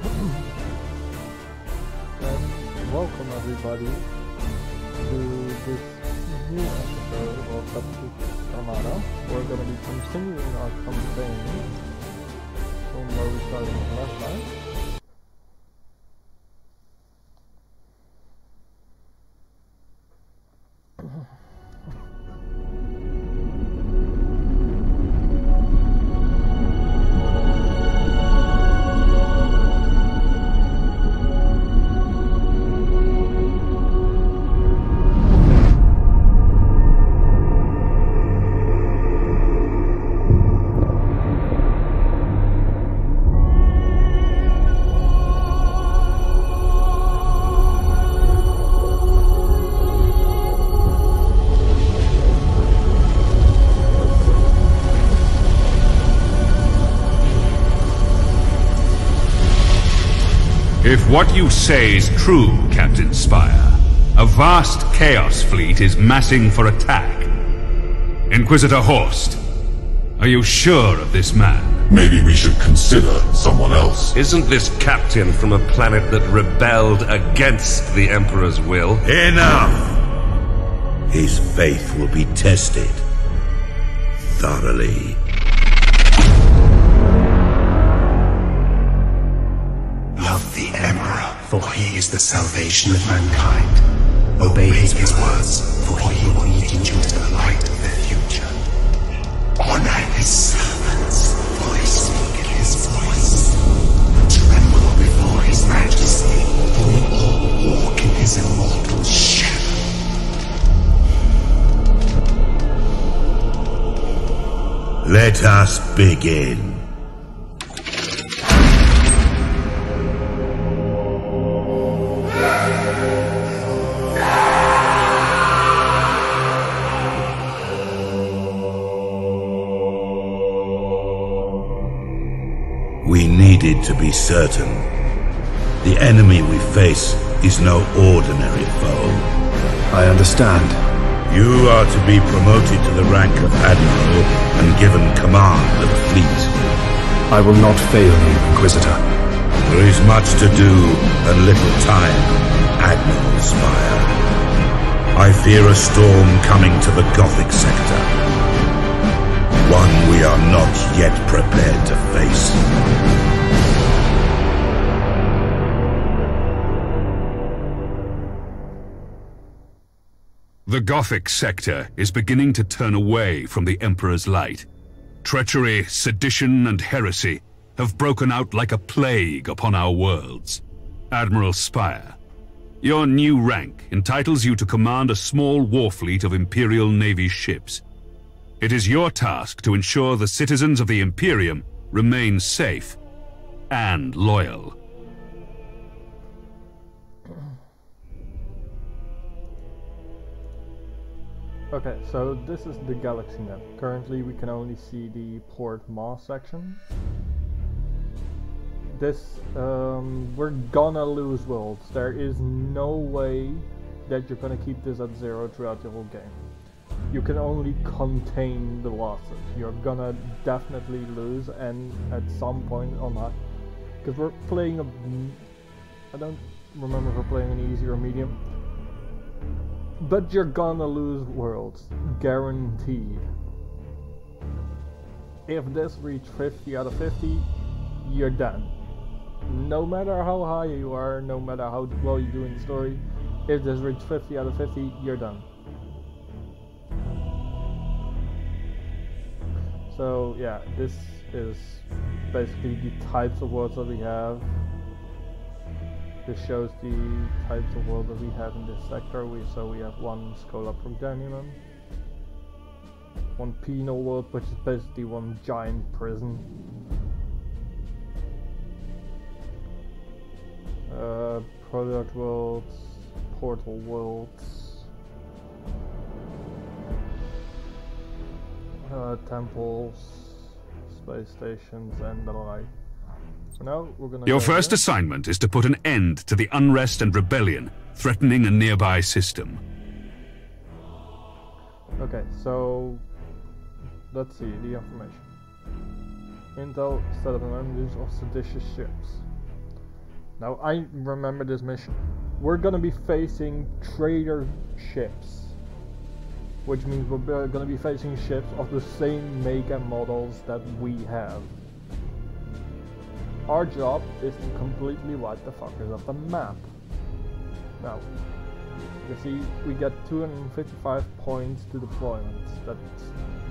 And welcome everybody to this new episode of Battlefleet Armada. We're going to be continuing our campaign from where we started last time. If what you say is true, Captain Spire, a vast Chaos fleet is massing for attack. Inquisitor Horst, are you sure of this man? Maybe we should consider someone else. Isn't this captain from a planet that rebelled against the Emperor's will? Enough! His faith will be tested thoroughly. Love the Emperor, for he is the salvation of mankind. Obey his words, for he will lead you into the light of the future. Honor his servants, for they speak his voice. Tremble before his majesty, for we all walk in his immortal shadow. Let us begin. We needed to be certain. The enemy we face is no ordinary foe. I understand. You are to be promoted to the rank of Admiral and given command of the fleet. I will not fail you, Inquisitor. There is much to do and little time, Admiral Spire. I fear a storm coming to the Gothic sector. One we are not yet prepared to face. The Gothic sector is beginning to turn away from the Emperor's light. Treachery, sedition, and heresy have broken out like a plague upon our worlds. Admiral Spire, your new rank entitles you to command a small war fleet of Imperial Navy ships. It is your task to ensure the citizens of the Imperium remain safe and loyal. Okay, so this is the galaxy map. Currently we can only see the Port Maw section. This, we're gonna lose worlds. There is no way that you're gonna keep this at 0 throughout the whole game. You can only contain the losses. You're gonna definitely lose, and at some point on that, because we're playing a, I don't remember if we're playing an easy or medium, but you're gonna lose worlds, guaranteed. If this reaches 50 out of 50, you're done. No matter how high you are, no matter how well you do in the story, if this reaches 50 out of 50, you're done. So yeah, this is basically the types of worlds that we have. This shows the types of worlds that we have in this sector. So we have one Schola Progenium, one penal world, which is basically one giant prison. Product worlds, portal worlds, temples, space stations, and the like. So now we're gonna. Your first assignment is to put an end to the unrest and rebellion threatening a nearby system. Okay, so let's see the information. Intel set up an ambush of seditious ships. Now I remember this mission. We're gonna be facing trader ships, which means we're gonna be facing ships of the same make and models that we have. Our job is to completely wipe the fuckers off the map. Now, you can see we get 255 points to deployment. That's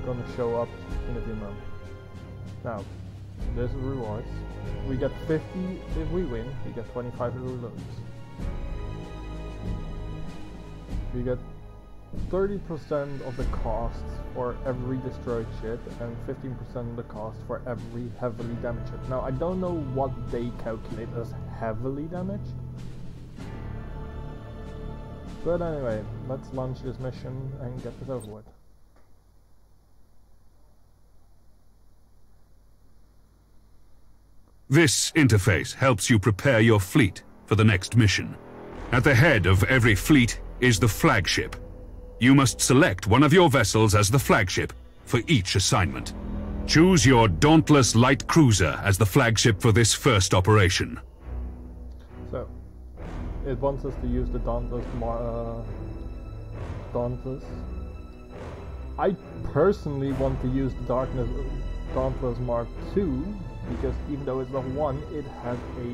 gonna show up in a few moments. Now, this is rewards. We get 50 if we win, we get 25 if we lose. We get 30% of the cost for every destroyed ship and 15% of the cost for every heavily damaged ship. Now I don't know what they calculate as heavily damaged. But anyway, let's launch this mission and get this over with. This interface helps you prepare your fleet for the next mission. At the head of every fleet is the flagship. You must select one of your vessels as the flagship for each assignment. Choose your Dauntless light cruiser as the flagship for this first operation. So, it wants us to use the Dauntless. I personally want to use the Dauntless Mark II, because even though it's the one, it has a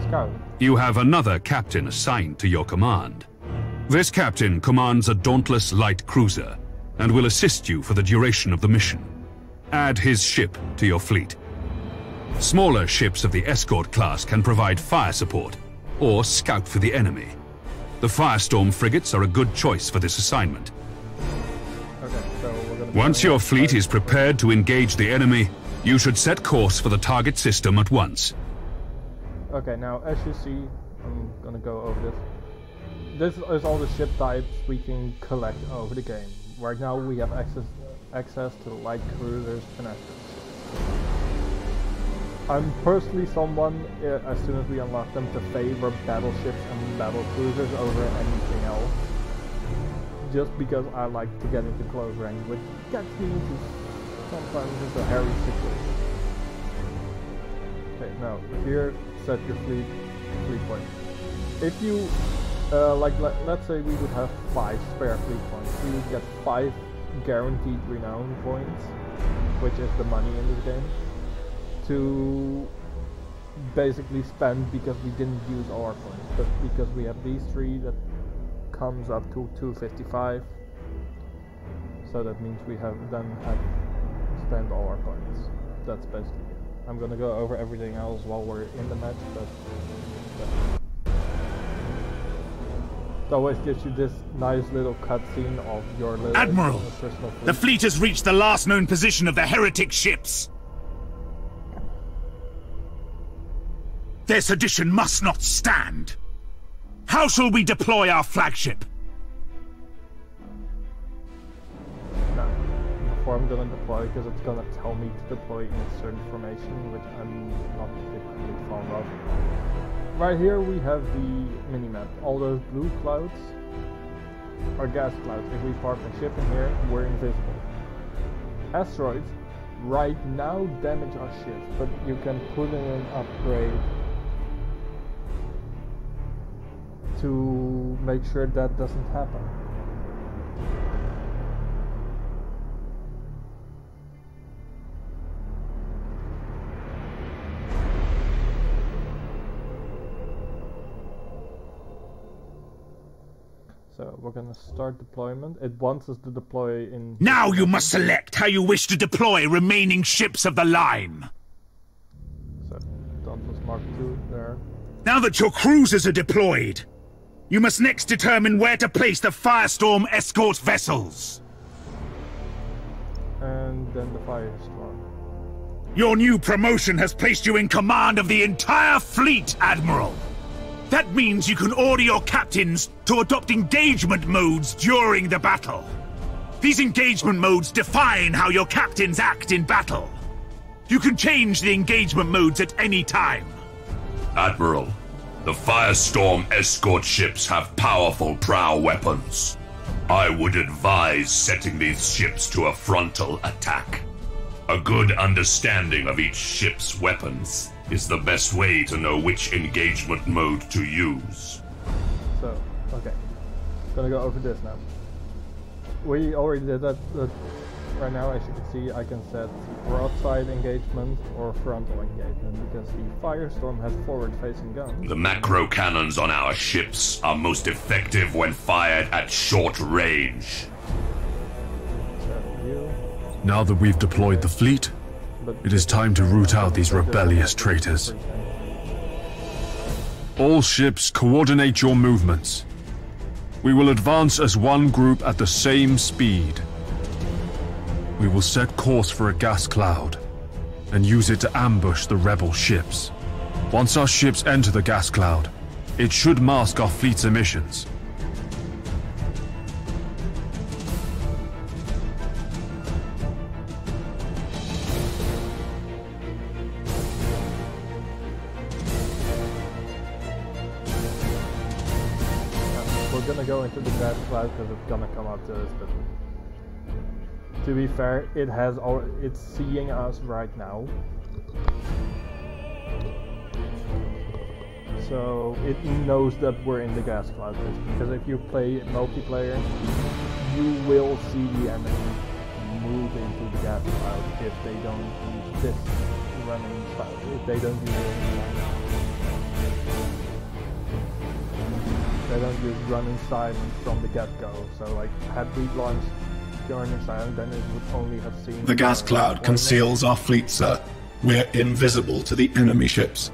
scout. You have another captain assigned to your command. This captain commands a Dauntless light cruiser and will assist you for the duration of the mission. Add his ship to your fleet. Smaller ships of the escort class can provide fire support or scout for the enemy. The Firestorm frigates are a good choice for this assignment. Okay, so we're gonna Once your fleet is prepared to engage the enemy, you should set course for the target system at once. Okay, now as you see, I'm gonna go over this. This is all the ship types we can collect over the game. Right now we have access to light cruisers and escorts. I'm personally someone, as soon as we unlock them, to favor battleships and battle cruisers over anything else. Just because I like to get into close range, which gets me into sometimes into a hairy situation. Okay, now here, set your fleet point. If you, let's say we would have 5 spare fleet points, we would get 5 guaranteed renown points, which is the money in this game, to basically spend because we didn't use our points, but because we have these 3 that comes up to 255, so that means we have spent all our points. That's basically it. I'm gonna go over everything else while we're in the match, but it always gives you this nice little cutscene of your little Admiral, personal fleet. The fleet has reached the last known position of the heretic ships. Their sedition must not stand. How shall we deploy our flagship? Before I'm gonna deploy, because it's gonna tell me to deploy in a certain formation, which I'm not particularly fond of. Right here we have the minimap. All those blue clouds are gas clouds. If we park a ship in here, we're invisible. Asteroids right now damage our ships, but you can put in an upgrade to make sure that doesn't happen. So we're gonna start deployment. It wants us to deploy in... Now you must select how you wish to deploy remaining ships of the line. So, Dauntless Mark II there. Now that your cruisers are deployed, you must next determine where to place the Firestorm escort vessels. And then the Firestorm. Your new promotion has placed you in command of the entire fleet, Admiral. That means you can order your captains to adopt engagement modes during the battle. These engagement modes define how your captains act in battle. You can change the engagement modes at any time. Admiral, the Firestorm escort ships have powerful prow weapons. I would advise setting these ships to a frontal attack. A good understanding of each ship's weapons is the best way to know which engagement mode to use. So, okay. Gonna go over this now. We already did that. Right now, as you can see, I can set broadside engagement or frontal engagement because the Firestorm has forward-facing guns. The macro cannons on our ships are most effective when fired at short range. Now that we've deployed the fleet, it is time to root out these rebellious traitors. All ships, coordinate your movements. We will advance as one group at the same speed. We will set course for a gas cloud and use it to ambush the rebel ships. Once our ships enter the gas cloud, it should mask our fleet's emissions. We're gonna go into the gas cloud because it's gonna come up to us, but to be fair, it's seeing us right now. So it knows that we're in the gas cloud, because if you play multiplayer, you will see the enemy move into the gas cloud if they don't use this running style. If they don't use running silence from the get-go. So like, had we launched running silent, then it would only have seen... The gas cloud conceals our fleet, sir. We're invisible to the enemy ships.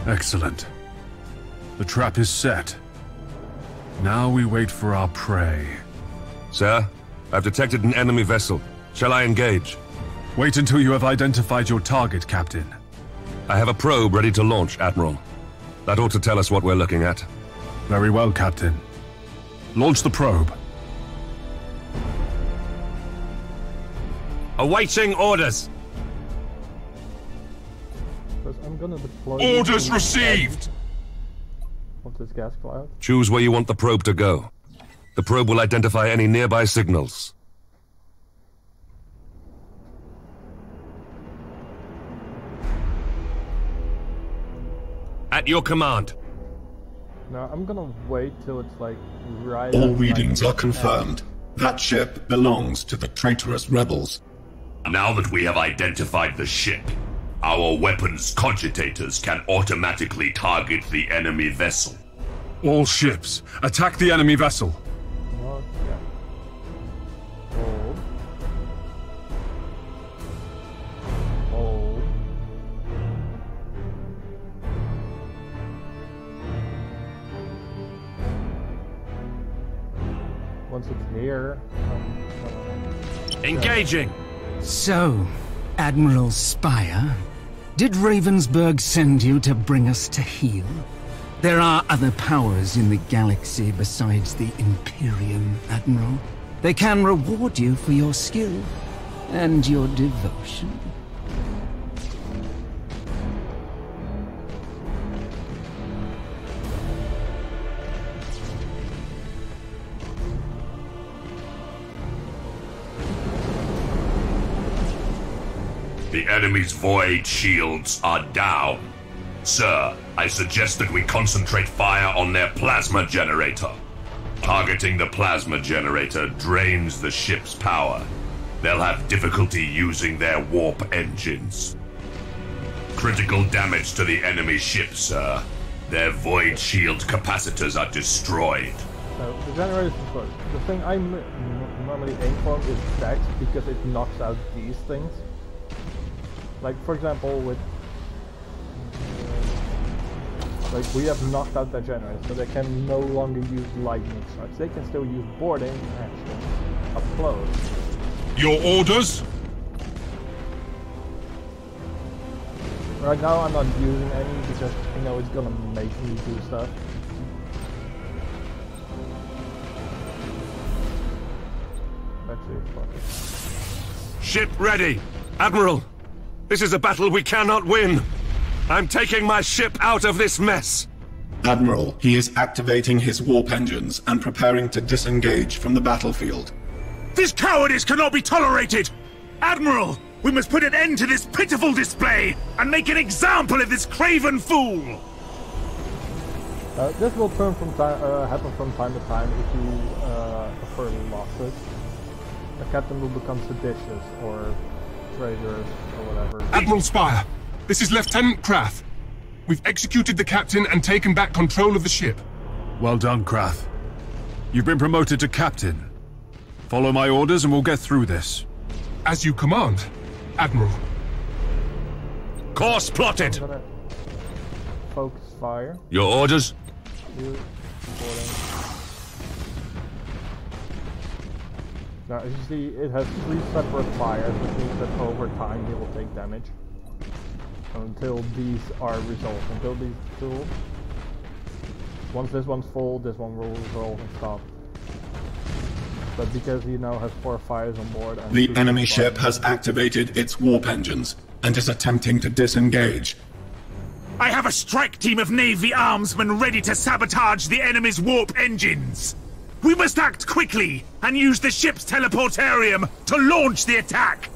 Excellent. The trap is set. Now we wait for our prey. Sir, I've detected an enemy vessel. Shall I engage? Wait until you have identified your target, Captain. I have a probe ready to launch, Admiral. That ought to tell us what we're looking at. Very well, Captain. Launch the probe. Awaiting orders! I'm gonna deploy... Orders received! Of this gas cloud. Choose where you want the probe to go. The probe will identify any nearby signals. At your command. Now I'm gonna wait till it's like right... All readings are confirmed. That ship belongs to the traitorous rebels. Now that we have identified the ship, our weapons cogitators can automatically target the enemy vessel. All ships, attack the enemy vessel. Oh, yeah. Hold. Hold. Once it's here, Engaging! So, Admiral Spire, did Ravensburg send you to bring us to heel? There are other powers in the galaxy besides the Imperium, Admiral. They can reward you for your skill and your devotion. The enemy's void shields are down. Sir, I suggest that we concentrate fire on their plasma generator. Targeting the plasma generator drains the ship's power. They'll have difficulty using their warp engines. Critical damage to the enemy ship, sir. Their void shield capacitors are destroyed. so the generator is close. The thing I normally aim for is stacks because it knocks out these things. Like, for example, with... like, we have knocked out the generator, so they can no longer use lightning strikes. They can still use boarding action up close. Your orders? Right now I'm not using any because I know it's gonna make me do stuff. Actually, fuck it. Ship ready! Admiral, this is a battle we cannot win! I'm taking my ship out of this mess! Admiral, he is activating his warp engines and preparing to disengage from the battlefield. This cowardice cannot be tolerated! Admiral, We must put an end to this pitiful display and make an example of this craven fool! This will happen from time to time if you prefer losses. The captain will become seditious or traitors or whatever. Admiral Spire, this is Lieutenant Krath. We've executed the captain and taken back control of the ship. Well done, Krath. You've been promoted to captain. Follow my orders and we'll get through this. As you command, Admiral. Course plotted! I'm gonna focus fire. Your orders? Now, as you see, it has 3 separate fires, which means that over time he will take damage. Until these are resolved. Until these 2. Once this one's full, this one will resolve and stop. But because he now has 4 fires on board... And the enemy ship has activated its warp engines and is attempting to disengage. I have a strike team of Navy armsmen ready to sabotage the enemy's warp engines! We must act quickly and use the ship's teleportarium to launch the attack!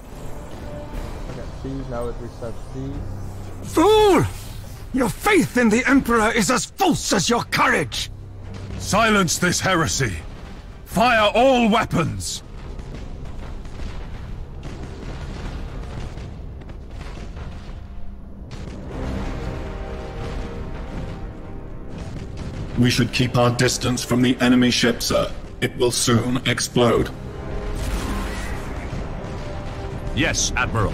Okay, see, now it resets these. Fool! Your faith in the Emperor is as false as your courage! Silence this heresy! Fire all weapons! We should keep our distance from the enemy ship, sir. It will soon explode. Yes, Admiral.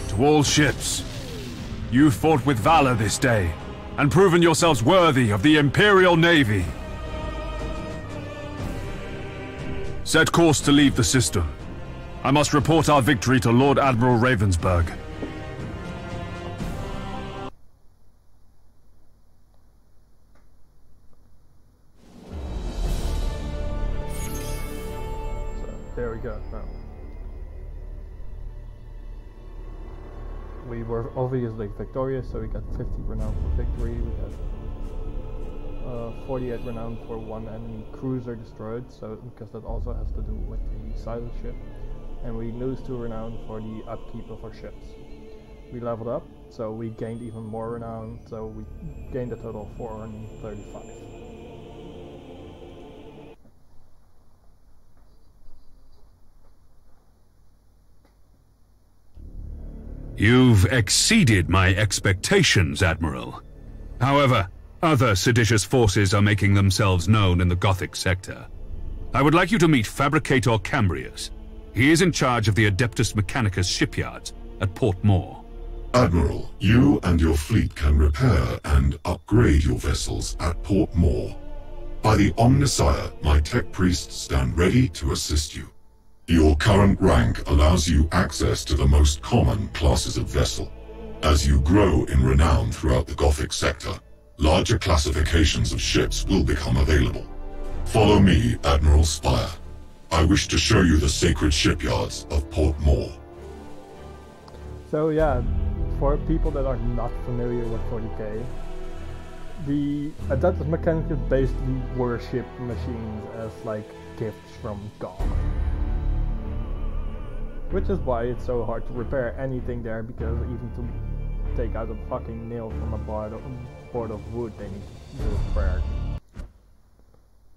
To all ships, you fought with valor this day, and proven yourselves worthy of the Imperial Navy. Set course to leave the system. I must report our victory to Lord Admiral Ravensburg. There we go. Now, we were obviously victorious, so we got 50 renown for victory. We had 48 renown for 1 enemy cruiser destroyed, so because that also has to do with the size of the ship. And we lose 2 renown for the upkeep of our ships. We leveled up, so we gained even more renown, so we gained a total of 435. You've exceeded my expectations, Admiral. However, other seditious forces are making themselves known in the Gothic sector. I would like you to meet Fabricator Cambrius. He is in charge of the Adeptus Mechanicus shipyards at Port Moore. Admiral, you and your fleet can repair and upgrade your vessels at Port Moore. By the Omnissiah, my tech priests stand ready to assist you. Your current rank allows you access to the most common classes of vessel. As you grow in renown throughout the Gothic sector, larger classifications of ships will become available. Follow me, Admiral Spire. I wish to show you the sacred shipyards of Port Moore. So yeah, for people that are not familiar with 40k, the Adeptus Mechanicus basically worship machines as like gifts from God. Which is why it's so hard to repair anything there, because even to take out a fucking nail from a board of wood they need to do prayer.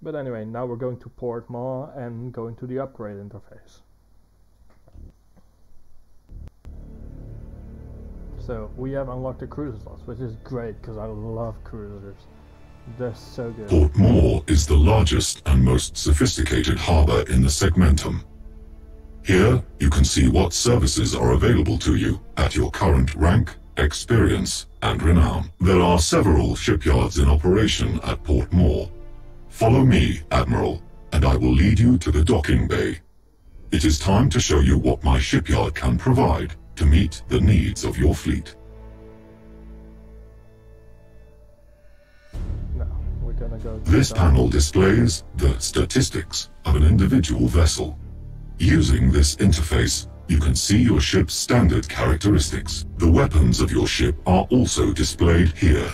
But anyway, now we're going to Port Moore and going to the upgrade interface. So we have unlocked the cruiser slots, which is great because I love cruisers. They're so good. Port Moore is the largest and most sophisticated harbor in the Segmentum. Here, you can see what services are available to you at your current rank, experience, and renown. There are several shipyards in operation at Port Moore. Follow me, Admiral, and I will lead you to the docking bay. It is time to show you what my shipyard can provide to meet the needs of your fleet. No, we're gonna go to This panel displays the statistics of an individual vessel. Using this interface, you can see your ship's standard characteristics. The weapons of your ship are also displayed here.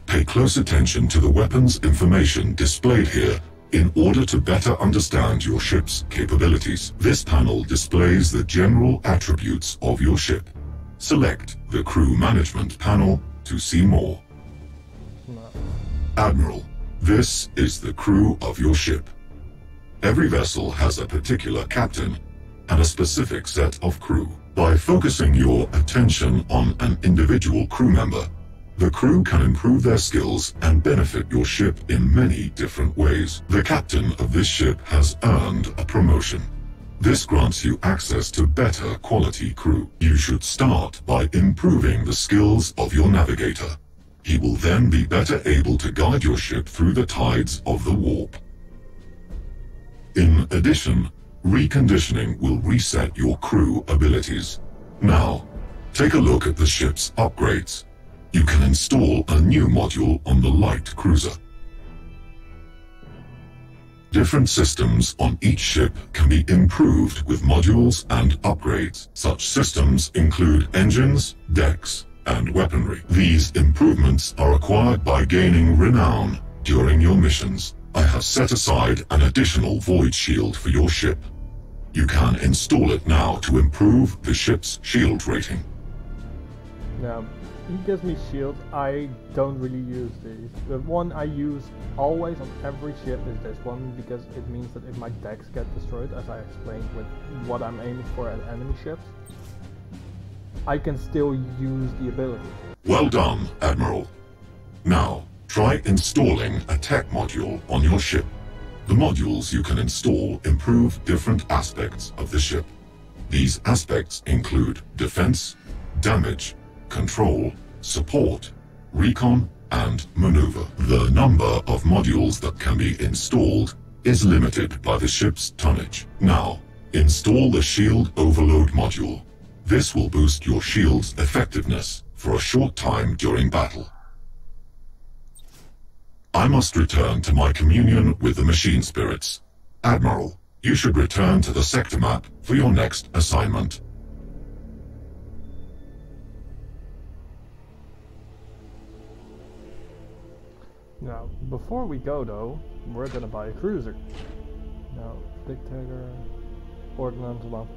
Pay close attention to the weapons information displayed here In order to better understand your ship's capabilities, this panel displays the general attributes of your ship. Select the Crew Management panel to see more. Admiral, this is the crew of your ship. Every vessel has a particular captain and a specific set of crew. By focusing your attention on an individual crew member, the crew can improve their skills and benefit your ship in many different ways. The captain of this ship has earned a promotion. This grants you access to better quality crew. You should start by improving the skills of your navigator. He will then be better able to guide your ship through the tides of the warp. In addition, reconditioning will reset your crew abilities. Now, take a look at the ship's upgrades. You can install a new module on the light cruiser. Different systems on each ship can be improved with modules and upgrades. Such systems include engines, decks, and weaponry. These improvements are acquired by gaining renown during your missions. I have set aside an additional void shield for your ship. You can install it now to improve the ship's shield rating. Now, he gives me shields. I don't really use these. The one I use always on every ship is this one, because it means that if my decks get destroyed, as I explained with what I'm aiming for at enemy ships, I can still use the ability. Well done, Admiral. Now, try installing a tech module on your ship. The modules you can install improve different aspects of the ship. These aspects include defense, damage, control, support, recon, and maneuver. The number of modules that can be installed is limited by the ship's tonnage. Now, install the Shield Overload module. This will boost your shield's effectiveness for a short time during battle. I must return to my communion with the machine spirits. Admiral, you should return to the sector map for your next assignment. Now, before we go though, we're gonna buy a cruiser. Now, Dictator, Ordnance Bomb.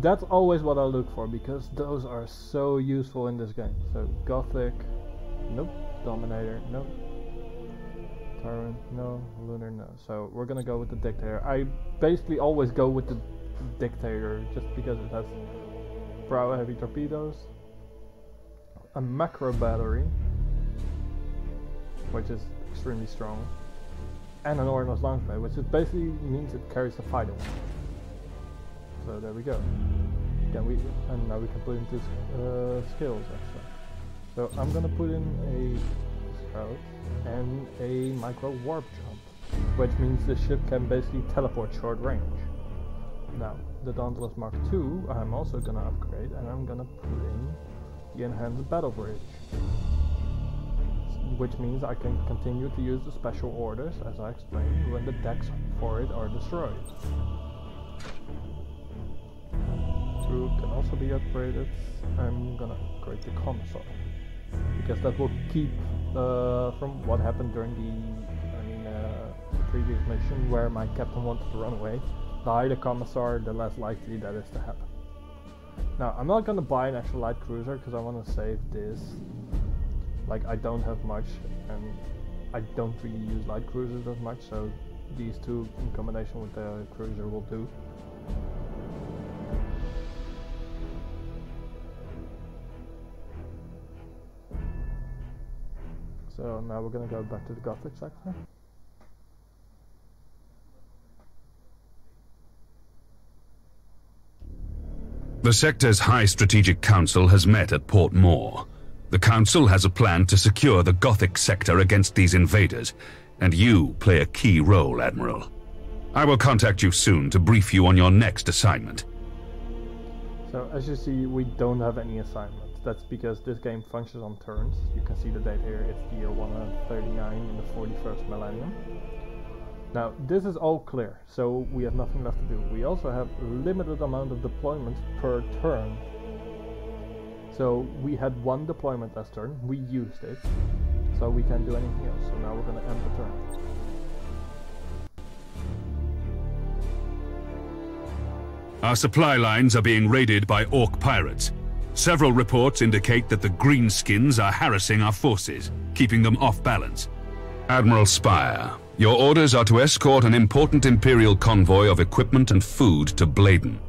That's always what I look for, because those are so useful in this game. So, Gothic, nope. Dominator, nope. Tyrant, no. Lunar, no. So, we're gonna go with the Dictator. I basically always go with the Dictator, just because it has Prow heavy torpedoes, a macro battery, which is extremely strong, and an Ordnance launch pad, which is basically means it carries the fighter one. So there we go. And now we can put into skills actually. So I'm gonna put in a scout and a micro warp jump, which means the ship can basically teleport short range. Now the Dauntless Mark II I'm also gonna upgrade, and I'm gonna put in the enhanced battle bridge, which means I can continue to use the special orders, as I explained, when the decks for it are destroyed. Crew can also be upgraded. I'm gonna upgrade the Commissar, because that will keep from what happened during the previous mission, where my captain wanted to run away. The higher the Commissar, the less likely that is to happen. Now, I'm not gonna buy an extra light cruiser, because I want to save this. Like, I don't have much, and I don't really use light cruisers as much, so these two in combination with the cruiser will do. So now we're gonna go back to the Gothic sector. The sector's High Strategic Council has met at Port Moore. The Council has a plan to secure the Gothic sector against these invaders, and you play a key role, Admiral. I will contact you soon to brief you on your next assignment. So as you see, we don't have any assignments. That's because this game functions on turns. You can see the date here, it's the year 139 in the 41st millennium. Now, this is all clear, so we have nothing left to do. We also have a limited amount of deployments per turn. So we had one deployment last turn, we used it, so we can't do anything else. So now we're going to end the turn. Our supply lines are being raided by Orc pirates. Several reports indicate that the Greenskins are harassing our forces, keeping them off balance. Admiral Spire, your orders are to escort an important Imperial convoy of equipment and food to Bladen.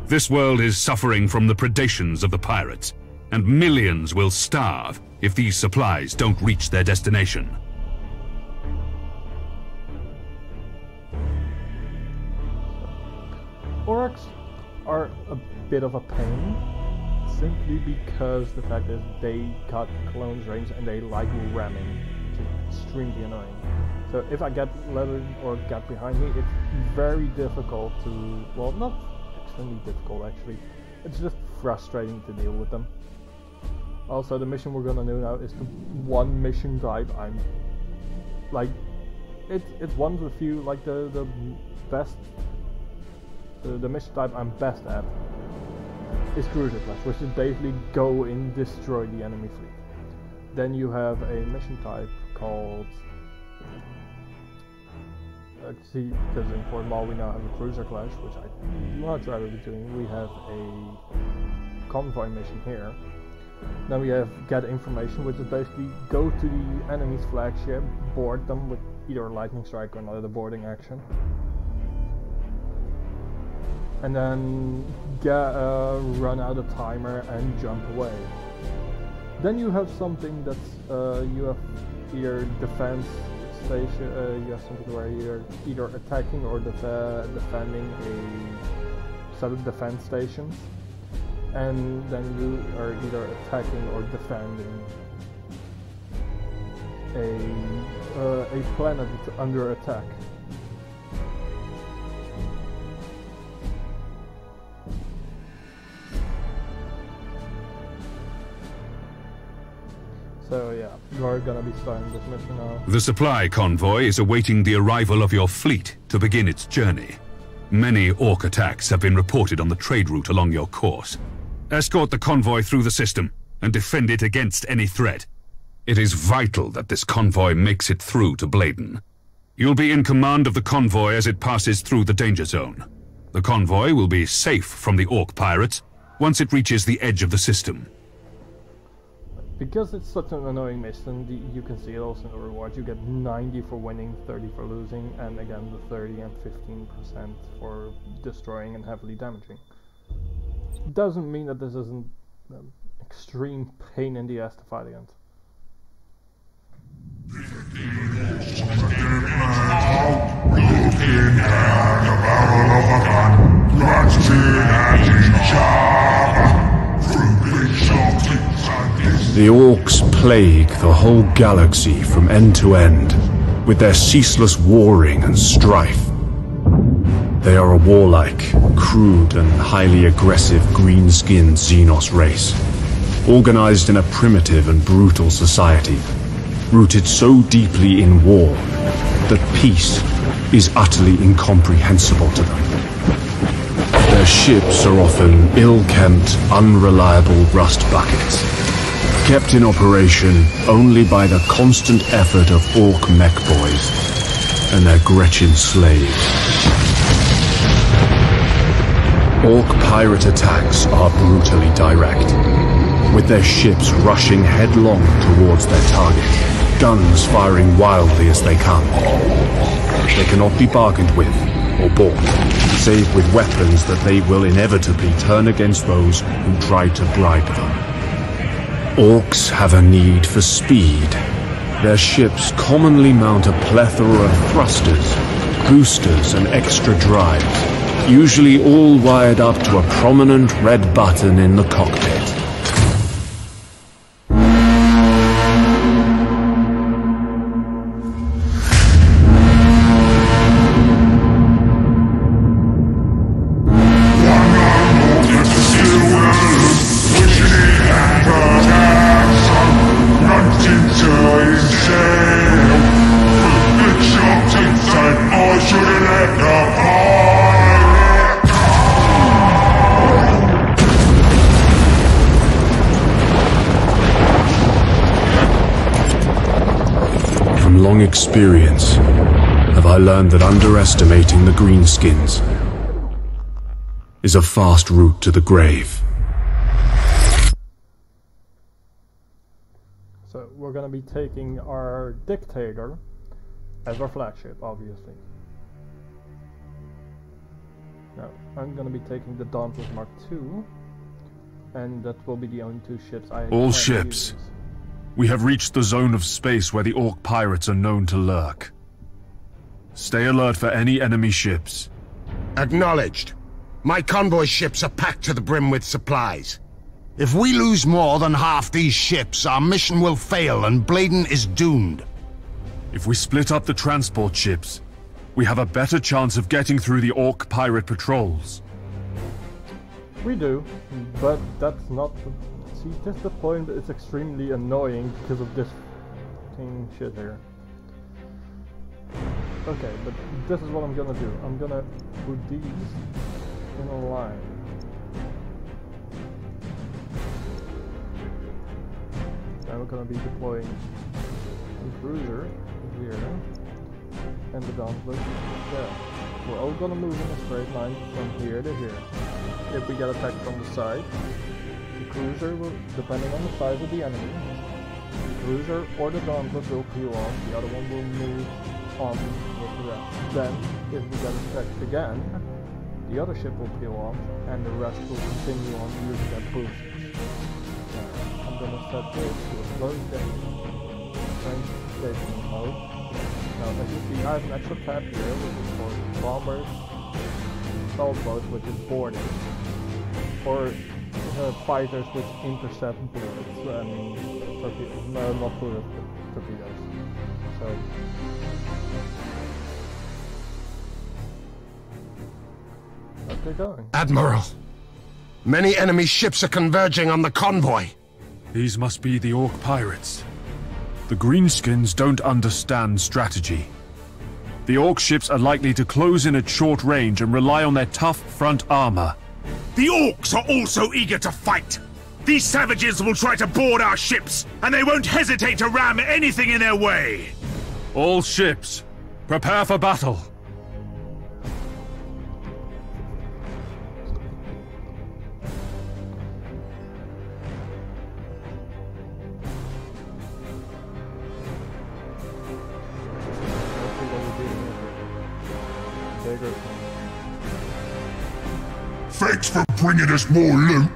This world is suffering from the predations of the pirates, and millions will starve if these supplies don't reach their destination. Orcs are a bit of a pain, simply because the fact is they got clones range and they like ramming, which is extremely annoying. So if I get leveled or get behind me, it's very difficult to, well, not extremely difficult actually, it's just frustrating to deal with them. Also, the mission we're gonna do now is the one mission type I'm, like, it's one of the few, like the best, the mission type I'm best at is Cruiser Class, which is basically go and destroy the enemy fleet. Then you have a mission type called, see, because in Fort Maul we now have a Cruiser Clash, which I'd much rather be doing. We have a convoy mission here. Then we have get information, which is basically go to the enemy's flagship, board them with either a lightning strike or another boarding action, and then run out a timer and jump away. Then you have something that's you have either defense station. You have something where you're either attacking or defending a set of defense stations, and then you are either attacking or defending a planet under attack. So yeah, we're gonna be starting this mission now. The supply convoy is awaiting the arrival of your fleet to begin its journey. Many Orc attacks have been reported on the trade route along your course. Escort the convoy through the system and defend it against any threat. It is vital that this convoy makes it through to Bladen. You'll be in command of the convoy as it passes through the danger zone. The convoy will be safe from the Orc pirates once it reaches the edge of the system. Because it's such an annoying mission, you can see it also in the reward. You get 90 for winning, 30 for losing, and again the 30 and 15% for destroying and heavily damaging. Doesn't mean that this isn't an extreme pain in the ass to fight against. The Orcs plague the whole galaxy from end to end, with their ceaseless warring and strife. They are a warlike, crude and highly aggressive green-skinned Xenos race, organized in a primitive and brutal society, rooted so deeply in war that peace is utterly incomprehensible to them. Their ships are often ill-kempt, unreliable rust buckets, kept in operation only by the constant effort of Orc mech boys and their Gretchen slaves. Orc pirate attacks are brutally direct, with their ships rushing headlong towards their target, guns firing wildly as they come. They cannot be bargained with or bought, save with weapons that they will inevitably turn against those who try to bribe them. Orcs have a need for speed. Their ships commonly mount a plethora of thrusters, boosters and extra drives, usually all wired up to a prominent red button in the cockpit. Experience have I learned that underestimating the greenskins is a fast route to the grave. So we're gonna be taking our Dictator as our flagship, obviously. Now, I'm gonna be taking the Dauntless Mark II, and that will be the only two ships I All can ships. use. We have reached the zone of space where the Orc pirates are known to lurk. Stay alert for any enemy ships. Acknowledged. My convoy ships are packed to the brim with supplies. If we lose more than half these ships, our mission will fail and Bladen is doomed. If we split up the transport ships, we have a better chance of getting through the Orc pirate patrols. We do, but that's not the... See, that's the point, it's extremely annoying because of this fucking shit here. Okay, but this is what I'm gonna do. I'm gonna put these in a line. Then we're gonna be deploying the cruiser here and the Dauntless there. We're all gonna move in a straight line from here to here. If we get attacked from the side, the cruiser will, depending on the size of the enemy, the cruiser or the Dauntless will peel off, the other one will move on with the rest. Then, if we get attacked again, the other ship will peel off, and the rest will continue on using that boost. I'm gonna set this to a slow train station mode. Now, as you see, I have an extra tab here, which is for bombers, assault boats, which is boarding, or fighters which intercept bullets and torpedoes. No, not bullets, but torpedoes. So, let's get going. Admiral, many enemy ships are converging on the convoy. These must be the Orc pirates. The Greenskins don't understand strategy. The Orc ships are likely to close in at short range and rely on their tough front armor. The Orcs are also eager to fight. These savages will try to board our ships, and they won't hesitate to ram anything in their way. All ships, prepare for battle. Thanks for bringing us more loot.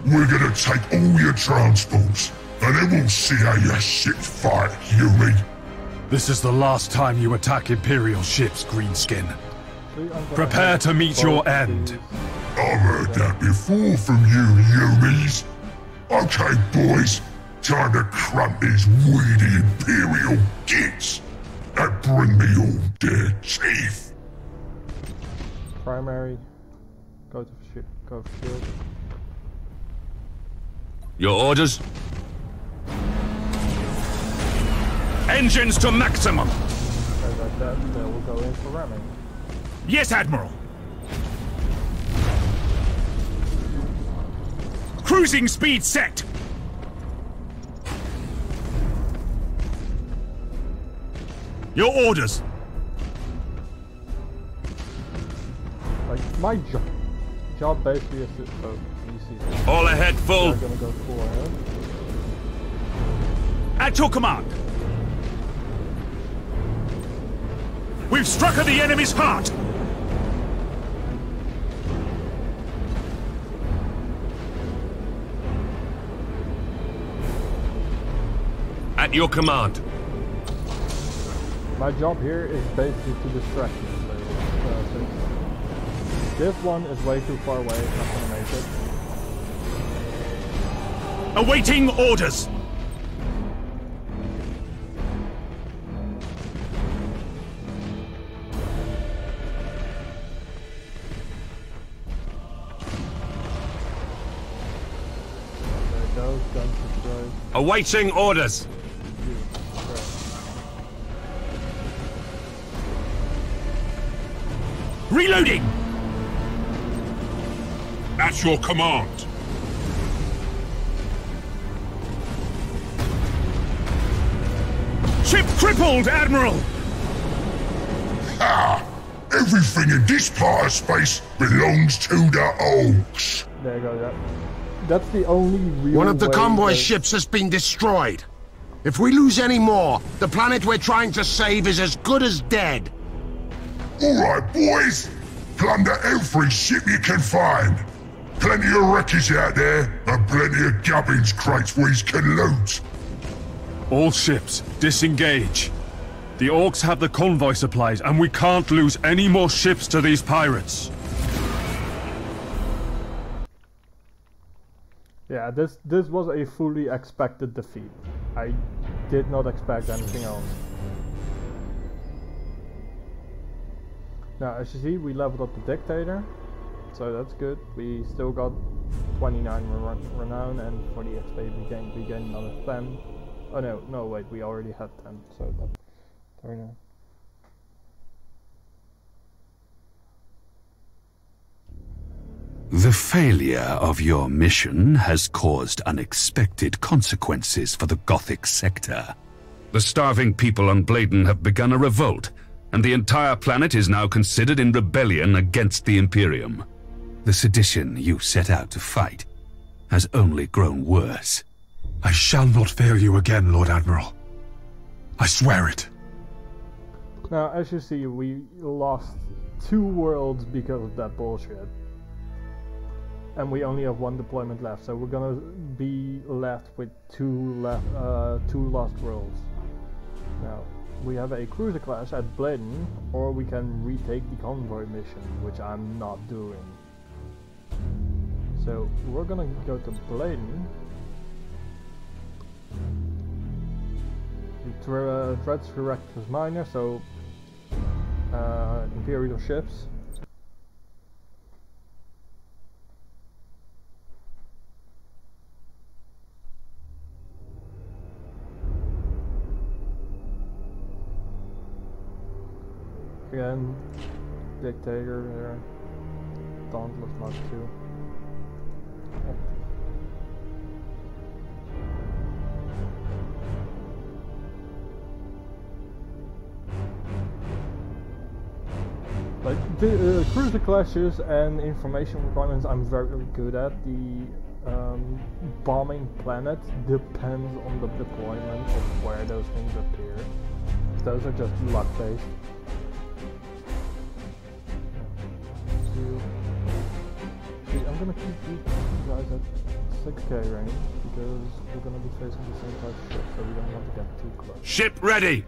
We're gonna take all your transports, and then we'll see how your ships fight, Yumi. This is the last time you attack Imperial ships, Greenskin. Prepare to meet your end. I've heard that before from you, Yumis. Okay, boys, time to crump these weedy Imperial gits and bring me all their teeth. Primary, go to ship, go to shield. Your orders? Engines to maximum! Okay, like that, then we'll go in for ramming. Yes, Admiral. Cruising speed set. Your orders. Like, my job basically is to... Oh, you see that. All ahead, full. I'm gonna go full ahead. At your command. We've struck at the enemy's heart. At your command. My job here is basically to distract you. Since this one is way too far away, I'm not gonna make it. Awaiting orders. There it goes, guns destroyed. Awaiting orders. Reloading. At your command. Ship crippled, Admiral. Ha! Everything in this part of space belongs to the Orcs. There you go, that's the only real One of the way convoy that... ships has been destroyed. If we lose any more, the planet we're trying to save is as good as dead. Alright, boys. Plunder every ship you can find. Plenty of wreckage out there, and plenty of gubbins crates we can loot. All ships, disengage. The Orcs have the convoy supplies, and we can't lose any more ships to these pirates. Yeah, this was a fully expected defeat. I did not expect anything else. Now, as you see, we leveled up the Dictator, so that's good. We still got 29 renown, and for the XP we gained another 10. Oh no, wait, we already had 10, so that's very nice. The failure of your mission has caused unexpected consequences for the Gothic sector. The starving people on Bladen have begun a revolt, and the entire planet is now considered in rebellion against the Imperium. The sedition you set out to fight has only grown worse. I shall not fail you again, Lord Admiral. I swear it. Now, as you see, we lost 2 worlds because of that bullshit. And we only have 1 deployment left, so we're gonna be left with 2 lost worlds. Now, we have a cruiser class at Bladen, or we can retake the convoy mission, which I'm not doing. So we're gonna go to Bladen. The threats to Rectus Minor, so Imperial ships. Again, Dictator there. Dauntless Mark 2. Like the cruiser clashes and information requirements I'm very good at. The bombing planet depends on the deployment of where those things appear. Those are just luck based. I'm gonna keep these guys at 6k range because we're gonna be facing the same type of ship, so we don't want to get too close. Ship ready!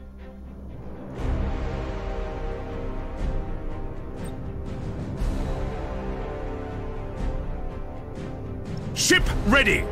Ship ready!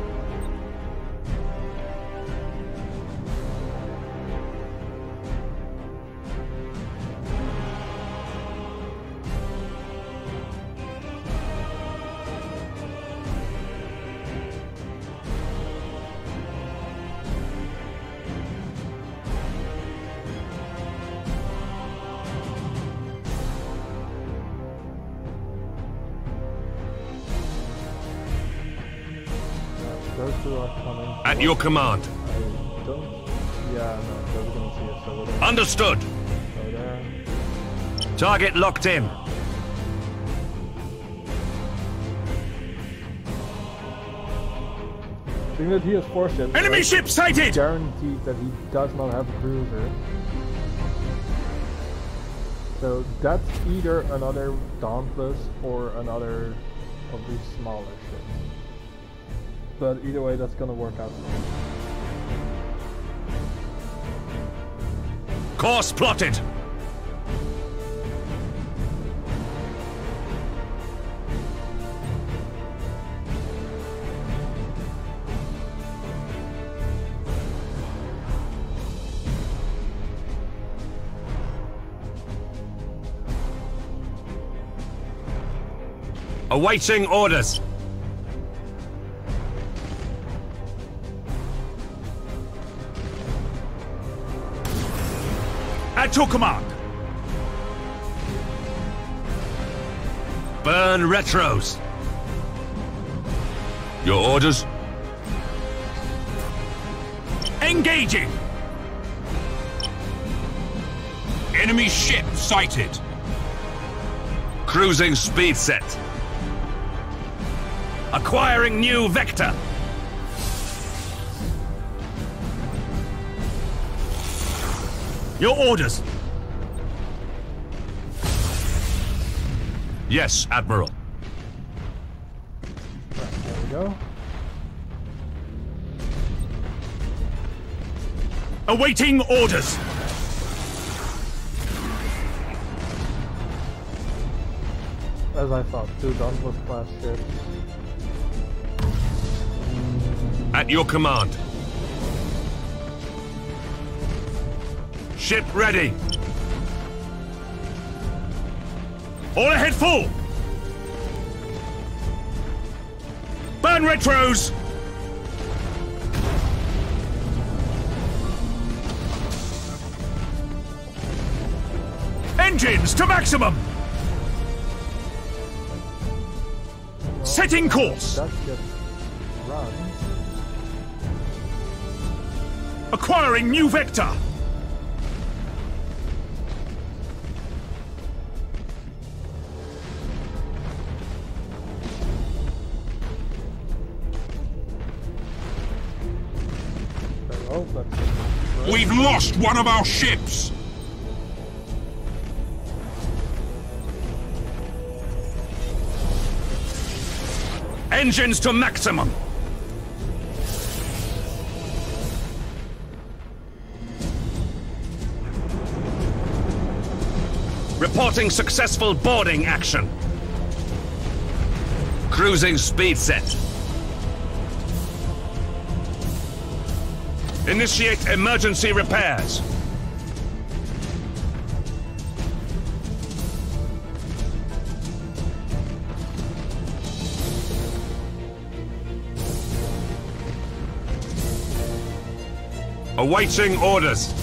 Those 2 are coming. At your command. I don't... Yeah, no, those are gonna see us, so we're gonna... Understood! Go there. Target locked in. Being that he has 4 ships... Enemy ship sighted! Guaranteed that he does not have a cruiser. So that's either another Dauntless or another of these smaller ships. But either way, that's gonna work out. Course plotted! Awaiting orders. At your command. Burn retros. Your orders? Engaging. Enemy ship sighted. Cruising speed set. Acquiring new vector. Your orders. Yes, Admiral. There we go. Awaiting orders. As I thought, 2 Dauntless class ships. At your command. Ship ready. All ahead full. Burn retros. Engines to maximum. Setting course. That ship run. Acquiring new vector. We've lost one of our ships! Engines to maximum! Reporting successful boarding action. Cruising speed set. Initiate emergency repairs. Awaiting orders.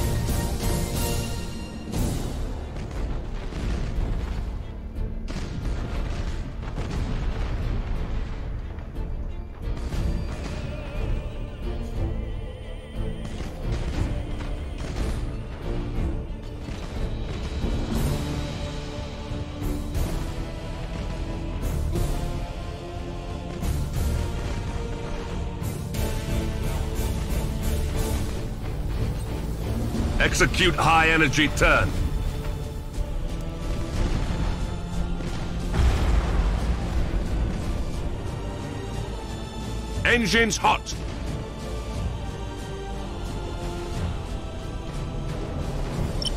Execute high-energy turn. Engines hot.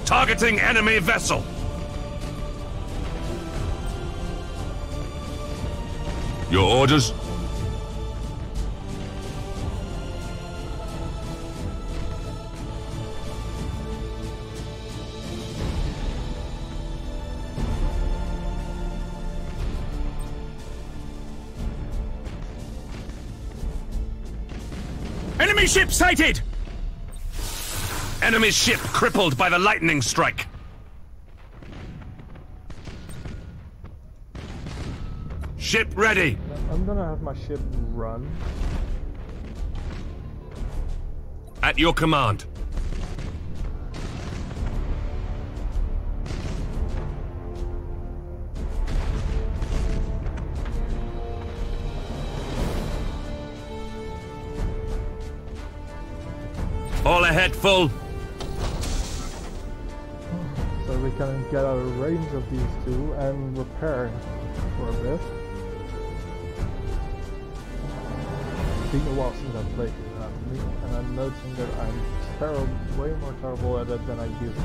Targeting enemy vessel. Your orders? Enemy ship sighted! Enemy ship crippled by the lightning strike. Ship ready. I'm gonna have my ship run. At your command. All ahead full. So we can get out of range of these two and repair for a bit. It's been a while since I've played this actually, and I'm noticing that I'm terrible, way more terrible at it than I used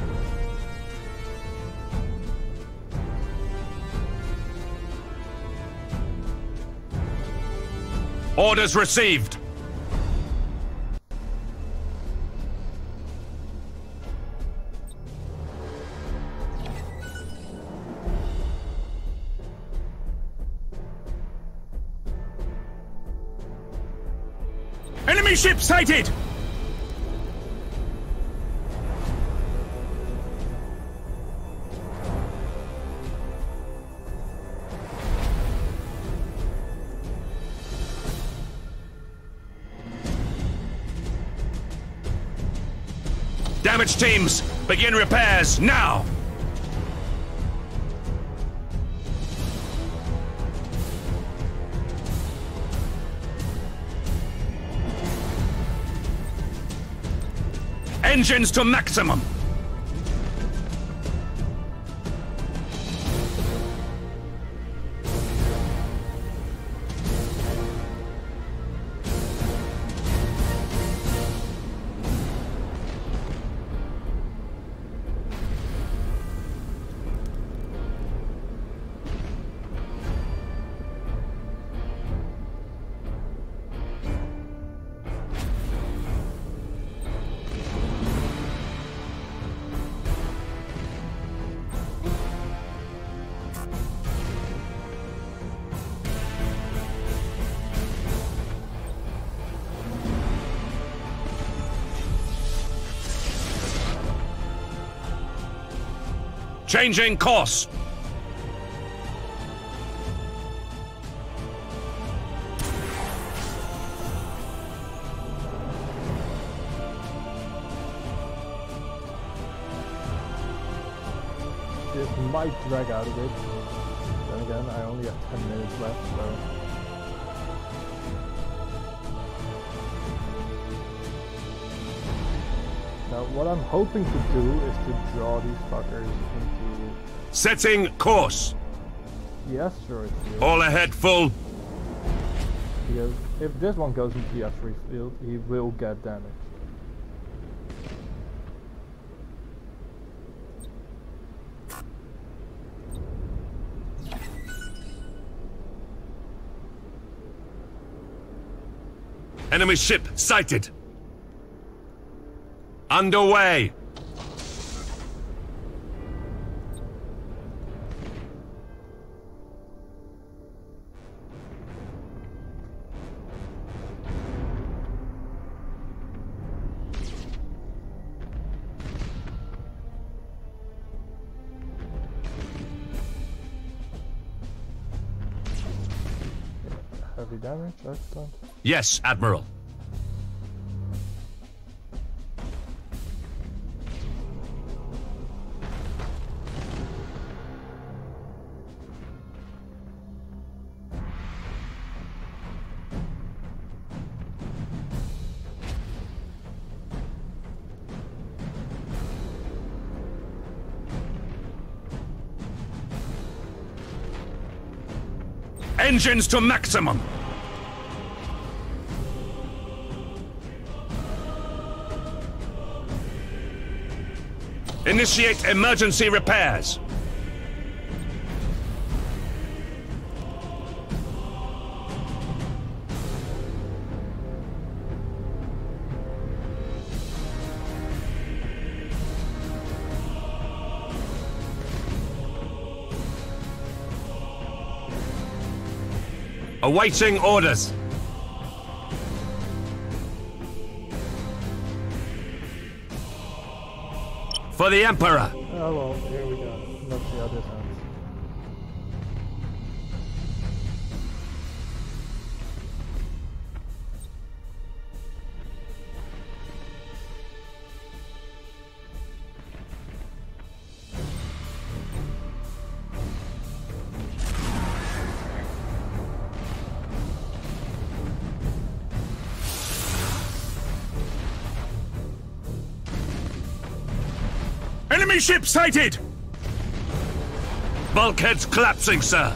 to. Orders received. Enemy ship sighted! Damage teams, begin repairs now! Engines to maximum! Changing course. This might drag out a bit. Then again, I only have 10 minutes left, so... Now, what I'm hoping to do is to draw these fuckers into... Setting course. The asteroid field. All ahead full. Because if this one goes into the asteroid field, he will get damaged. Enemy ship sighted. Underway. Heavy damage, excellent. Yes, Admiral. Engines to maximum! Initiate emergency repairs! Awaiting orders. For the Emperor. Oh well, here we go. Let's see how this ends. Enemy ship sighted! Bulkheads collapsing, sir.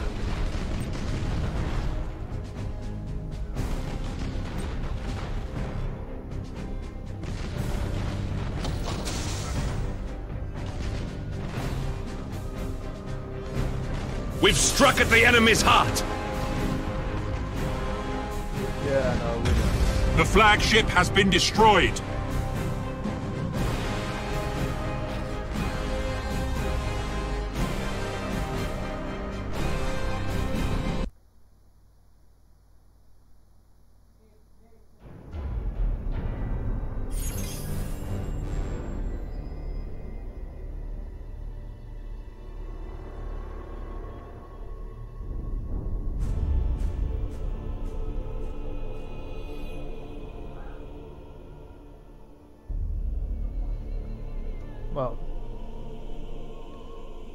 We've struck at the enemy's heart. Yeah, no, we don't. The flagship has been destroyed. Well,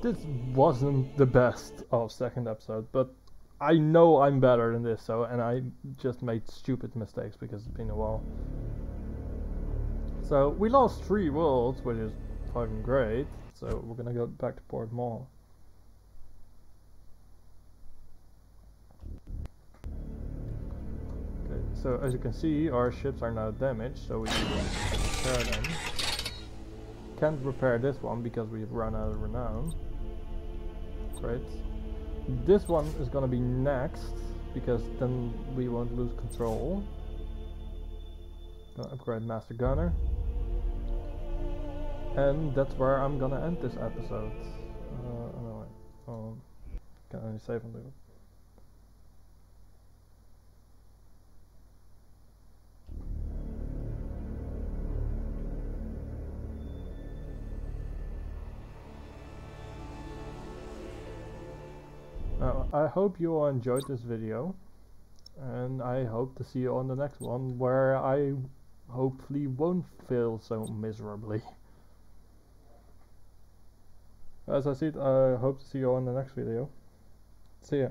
this wasn't the best of second episode, but I know I'm better than this, so, and I just made stupid mistakes because it's been a while. So we lost 3 worlds, which is fucking great. So we're gonna go back to Port Mall. Okay, so as you can see, our ships are now damaged, so we can repair them. Can't repair this one because we've run out of renown. Great. This one is gonna be next, because then we won't lose control. Gonna upgrade Master Gunner. And that's where I'm gonna end this episode. No, wait. Can only save and leave. I hope you all enjoyed this video, and I hope to see you on the next one, where I hopefully won't fail so miserably. As I said, I hope to see you on the next video. See ya.